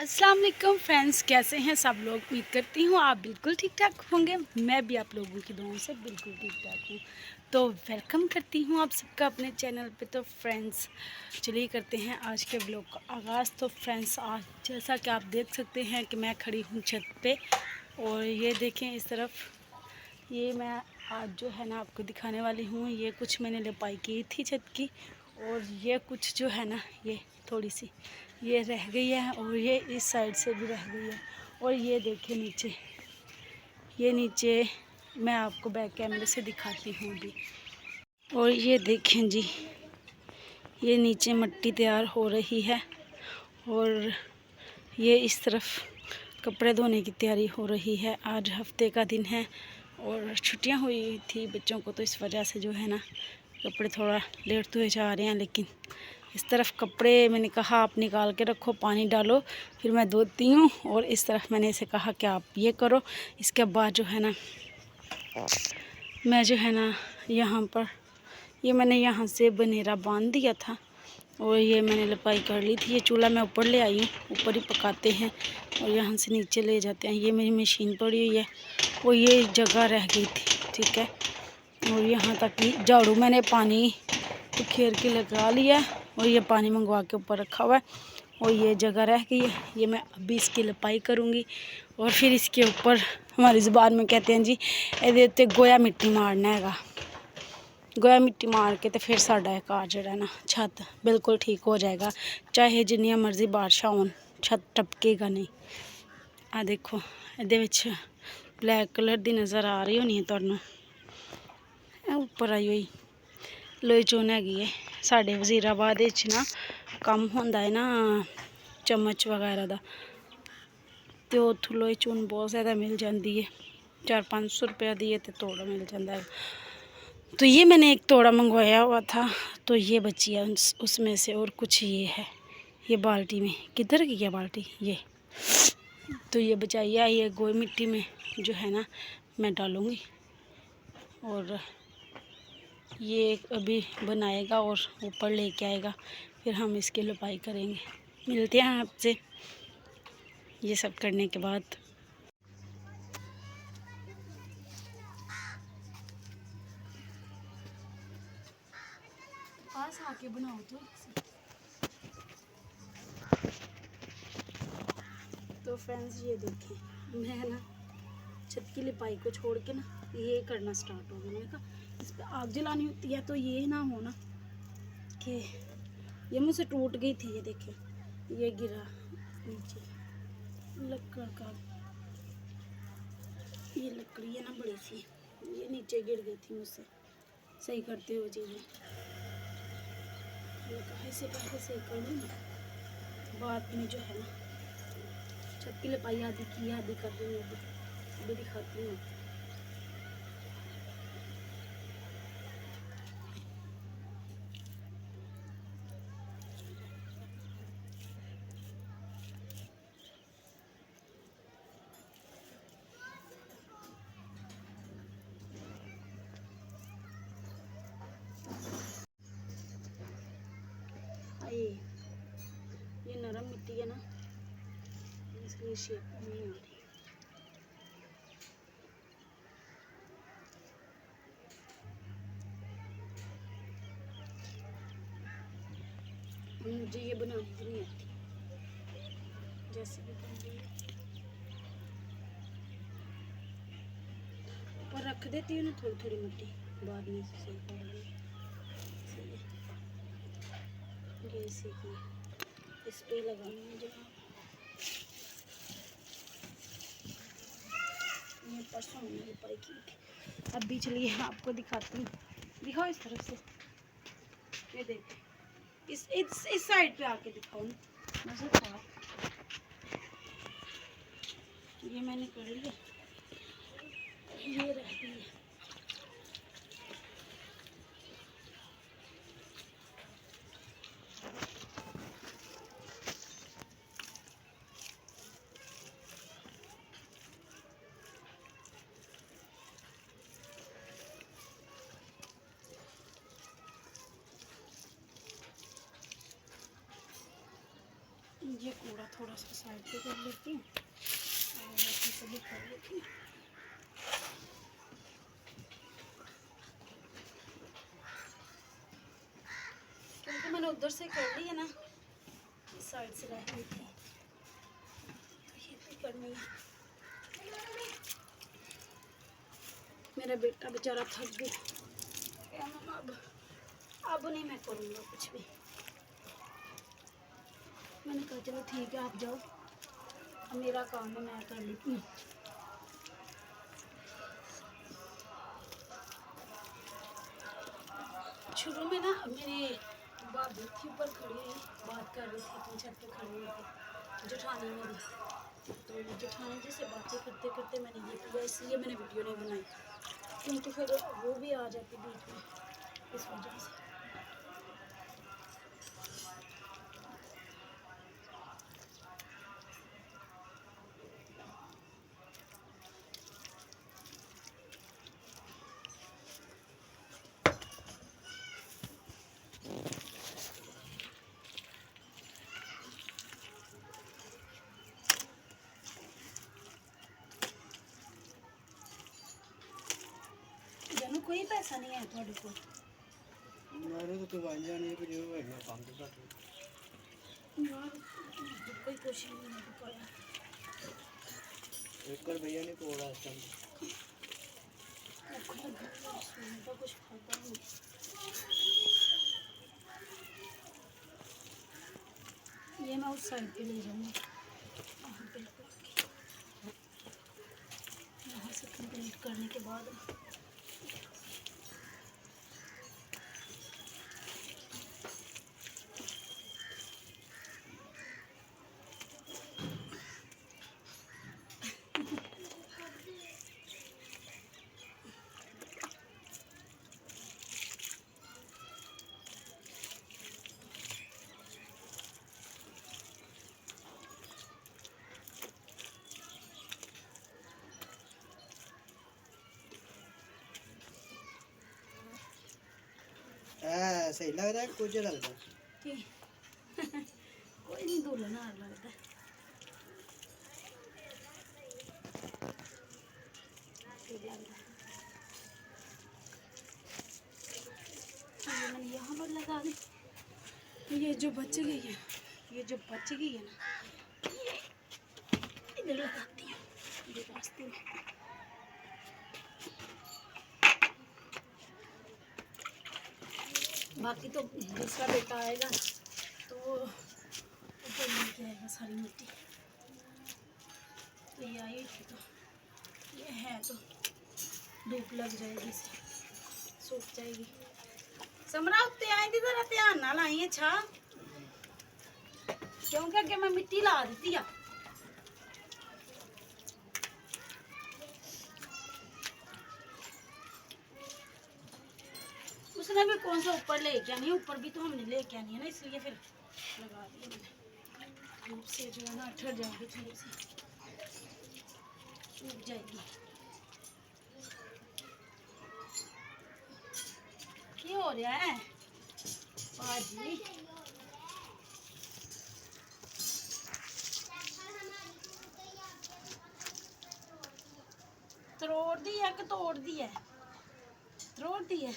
अस्सलाम वालेकुम फ्रेंड्स, कैसे हैं सब लोग। उम्मीद करती हूँ आप बिल्कुल ठीक ठाक होंगे। मैं भी आप लोगों की दुआओं से बिल्कुल ठीक ठाक हूँ। तो वेलकम करती हूँ आप सबका अपने चैनल पे। तो फ्रेंड्स चलिए करते हैं आज के ब्लॉग का आगाज़। तो फ्रेंड्स आज जैसा कि आप देख सकते हैं कि मैं खड़ी हूँ छत पे, और ये देखें इस तरफ, ये मैं आज जो है ना आपको दिखाने वाली हूँ। ये कुछ मैंने लिपाई की थी छत की, और ये कुछ जो है ना ये थोड़ी सी ये रह गई है, और ये इस साइड से भी रह गई है। और ये देखिए नीचे, ये नीचे मैं आपको बैक कैमरे से दिखाती हूँ अभी। और ये देखें जी, ये नीचे मिट्टी तैयार हो रही है, और ये इस तरफ कपड़े धोने की तैयारी हो रही है। आज हफ्ते का दिन है और छुट्टियां हुई थी बच्चों को, तो इस वजह से जो है ना कपड़े थोड़ा लेट धोए जा रहे हैं। लेकिन इस तरफ कपड़े मैंने कहा आप निकाल के रखो, पानी डालो, फिर मैं धोती हूँ। और इस तरफ मैंने इसे कहा कि आप ये करो। इसके बाद जो है ना मैं जो है ना यहाँ पर ये मैंने यहाँ से बनेरा बांध दिया था, और ये मैंने लिपाई कर ली थी। ये चूल्हा मैं ऊपर ले आई हूँ, ऊपर ही पकाते हैं और यहाँ से नीचे ले जाते हैं। ये मेरी मशीन पड़ी हुई है, वो ये जगह रह गई थी, ठीक है। और यहाँ तक कि झाड़ू मैंने पानी तो खेर के लगा लिया है, और ये पानी मंगवा के ऊपर रखा हुआ है, और ये जगह रह गई है। ये मैं अभी इसकी लिपाई करूँगी, और फिर इसके ऊपर हमारी ज़ुबान में कहते हैं जी ਇਹਦੇ ਉੱਤੇ गोया मिट्टी मारना हैगा। गोया मिट्टी मार के तो फिर साडा घर जिहड़ा ना छत बिल्कुल ठीक हो जाएगा। चाहे जिन्नियां मर्जी बारिशां होन, छत टपकेगा नहीं। आ देखो ਇਹਦੇ ਵਿੱਚ ब्लैक कलर दी नज़र आ रही होनी है तुहानूं, ऊपर आई हुई लोई चून हैगी है। साडे वज़ीराबाद विच ना कम होंदा है ना चम्मच वगैरह दा, तो उत्थों लोई चून बहुत ज़्यादा मिल जाती है। 400-500 रुपया दी है तो तोड़ा मिल जाता है। तो ये मैंने एक तोड़ा मंगवाया हुआ था, तो ये बची है उसमें से। और कुछ ये है, ये बाल्टी में किधर की है बाल्टी, ये तो ये बचाई है। ये गोई मिट्टी में जो है ना मैं डालूँगी, और ये अभी बनाएगा और ऊपर लेके आएगा, फिर हम इसकी लिपाई करेंगे। मिलते हैं आपसे ये सब करने के बाद। पास आके बनाओ तो फ्रेंड्स ये देखें, मैं ना छत की लिपाई को छोड़ के ना ये करना स्टार्ट हो गया। मैंने कहा इस पर आग जलानी होती है, तो ये ना हो ना कि ये मुझसे टूट गई थी। ये देखें, ये गिरा नीचे लकड़ का, ये लकड़ी है ना बड़ी सी, ये नीचे गिर गई थी मुझसे सही करते हुए चीज़ें। ये कहाँ से सही कर लूँ बाद में जो है ना। छत की लिपाई आधी की आधी कर दूँगी, अभी दिखाती हूँ। ये नरम मिट्टी है ना, इसलिए शेप नहीं आ रही। मुझे ये बनानी भी नहीं आती, जैसे भी बन रही है ऊपर रख देती हूँ ना थोड़ी थोड़ी मिट्टी, बाद में सही कर लूँगी। ये इसी की इस पे लगानी है जहाँ ये परसों मैंने लिपाई की थी। अब भी चलिए आपको दिखाती हूँ, दिखाओ इस तरफ से। ये देखो इस साइड पे आके दिखाओ ना, नजर खराब। ये मैंने कर लिया, ये रह गई है। ये कूड़ा थोड़ा सा साइड पे कर लेती हूँ और बाकी सभी कर लेती हूँ। क्योंकि मैंने उधर से कर ली है ना, इस साइड से रह गई थी, तो ये भी करनी है। मेरा बेटा बेचारा थक गया, अब नहीं मैं करूँगा कुछ भी। मैंने कहा चलो ठीक है आप जाओ, अब मेरा काम है मैं कर लेती हूँ। शुरू में ना मेरी भाभी थी ऊपर खड़ी हुई बात कर रही थी, अपनी छत पे खड़ी हुई थी जेठानी मेरी, तो जेठानी जी से बातें करते करते मैंने ये किया, इसलिए मैंने वीडियो नहीं बनाई, क्योंकि फिर वो भी आ जाती बीच में, इस वजह से। जानू कोई पैसा नहीं है थोड़े को? मेरे तो दवाइयां नहीं कि जो है काम तो कर यार कोई कोशिश नहीं कर पाया। 1 रुपया नहीं कोड़ा इस टाइम। कुछ खाता नहीं। ये मैं उस साइड पे ले जाऊंगी, यहाँ से कंप्लीट करने के बाद सही लगता है कुछ लगता कोई नहीं दुल्हन हार लगता है। ये मैंने यहाँ पर लगा दी, ये जो बच गई है, ये जो बच गई है ना, ये इधर लगाती हूँ ये रास्ते में। बाकी तो दूसरा बेटा आएगा तो वो ऊपर लेके आएगा सारी मिट्टी। तो ये आई थी तो ये है तो धूप लग जाएगी, इसे सूख जाएगी। समरा उत्ते आई थी जरा ध्यान ना लाई है छा, क्योंकि अगे मैं मिट्टी ला दी है। उसने भी कौन सा ऊपर लेके आनी है, ऊपर भी तो हमने लेके आनी है ना, इसलिए फिर लगा दिया मैंने। धूप से जो है ना ठहर जाएगी, थोड़ी सी सूख जाएगी। क्या हो रहा है बाजी? तोड़ दी है कि तोड़ दी है? तोड़ दी है।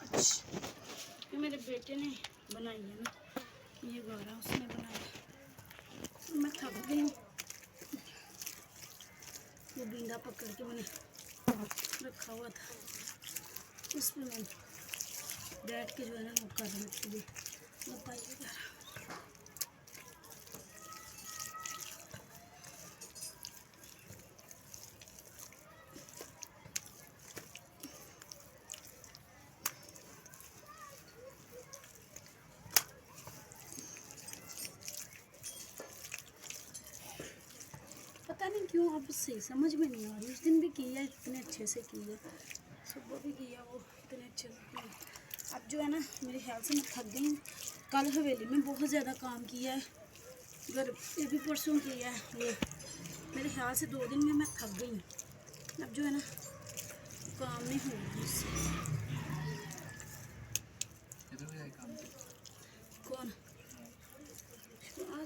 अच्छा ये मेरे बेटे ने बनाई है ना, ये गारा उसने बनाया। मैं थक गई हूँ, वो बींदा पकड़ के मैंने रखा हुआ था, उसमें मैं बैठ के जो है ना वो कर रही थी लपाई वगैरह। पता नहीं क्यों अब सही समझ में नहीं आ रही। उस दिन भी किया इतने अच्छे से किया, सुबह भी किया वो इतने अच्छे से किया। अब जो है ना मेरे ख्याल से मैं थक गई हूँ। कल हवेली में बहुत ज़्यादा काम किया है, घर ये भी परसों किया है, ये मेरे ख्याल से 2 दिन में मैं थक गई हूँ। अब जो है ना काम नहीं हो रहा मुझसे।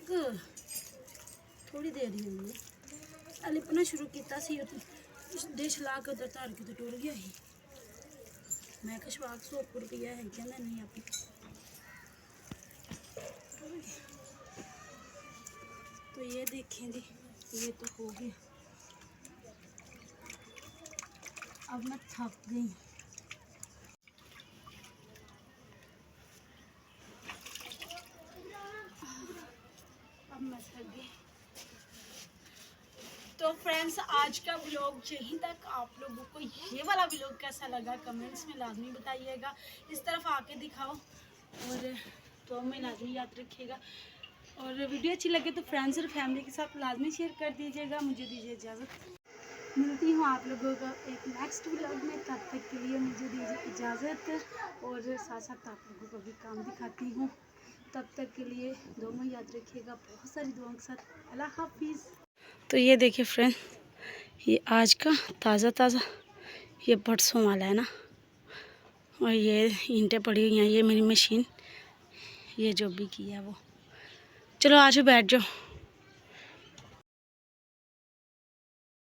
तक थोड़ी देर ही हुई है। लिपना शुरू किया सी डिश ला के उधर तार के तो टुर गया ही। मैं कहा शवाक 100 रुपया है, कहना नहीं आप। तो ये देखें जी, ये तो हो गया। अब मैं थक गई। अब मैं थक गई। तो फ्रेंड्स, आज का व्लॉग यहीं तक। आप लोगों को ये वाला व्लॉग कैसा लगा कमेंट्स में लाजमी बताइएगा। इस तरफ आके दिखाओ और तो में लाजमी याद रखिएगा। और वीडियो अच्छी लगे तो फ्रेंड्स और फैमिली के साथ लाजमी शेयर कर दीजिएगा। मुझे दीजिए इजाज़त, मिलती हूँ आप लोगों का एक नेक्स्ट व्लॉग में। तब तक के लिए मुझे दीजिए इजाज़त और साथ साथ आप लोगों को भी काम दिखाती हूँ। तब तक के लिए दुआ में याद रखिएगा, बहुत सारी दुआओं के साथ। अल्लाह हाफिज़। तो ये देखिए फ्रेंड, ये आज का ताज़ा ये परसों वाला है ना। और ये ईंटें पड़ी हुई हैं, ये मेरी मशीन, ये जो भी किया वो। चलो आज बैठ जाओ।